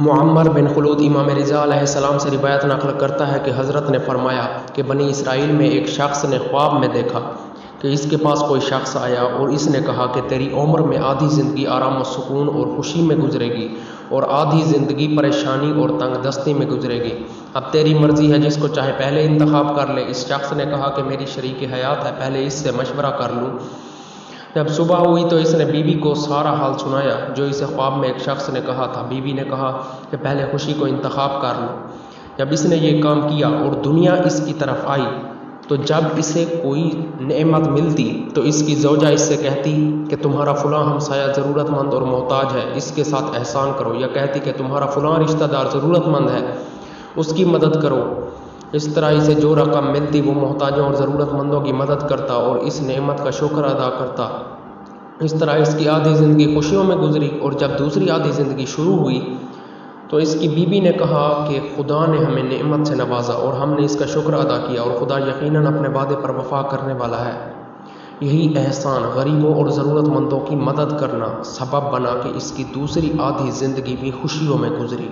معمر بن خلود امام رضا علیہ السلام سے روایت نقل کرتا ہے کہ حضرت نے فرمایا کہ بنی اسرائیل میں ایک شخص نے خواب میں دیکھا کہ اس کے پاس کوئی شخص آیا اور اس نے کہا کہ تیری عمر میں آدھی زندگی آرام و سکون اور خوشی میں گزرے گی اور آدھی زندگی پریشانی اور تنگ دستی میں گزرے گی، اب تیری مرضی ہے، جس کو چاہے پہلے انتخاب کر لے۔ اس شخص نے کہا کہ میری شریک حیات ہے، پہلے اس سے مشورہ کر لوں۔ جب صبح ہوئی تو اس نے بیوی کو سارا حال سنایا جو اسے خواب میں ایک شخص نے کہا تھا۔ بیوی نے کہا کہ پہلے خوشی کو انتخاب کر لو۔ جب اس نے یہ کام کیا اور دنیا اس کی طرف آئی تو جب اسے کوئی نعمت ملتی تو اس کی زوجہ اس سے کہتی کہ تمہارا فلاں ہمسایہ ضرورت مند اور محتاج ہے، اس کے ساتھ احسان کرو، یا کہتی کہ تمہارا فلاں رشتہ دار ضرورت مند ہے، اس کی مدد کرو۔ اس طرح اسے جو رقم ملتی وہ محتاجوں اور ضرورت مندوں کی مدد کرتا اور اس نعمت کا شکر ادا کرتا۔ اس طرح اس کی آدھی زندگی خوشیوں میں گزری، اور جب دوسری آدھی زندگی شروع ہوئی تو اس کی بیوی نے کہا کہ خدا نے ہمیں نعمت سے نوازا اور ہم نے اس کا شکر ادا کیا، اور خدا یقیناً اپنے وعدے پر وفا کرنے والا ہے۔ یہی احسان غریبوں اور ضرورت مندوں کی مدد کرنا سبب بنا کہ اس کی دوسری آدھی زندگی بھی خوشیوں میں گزری۔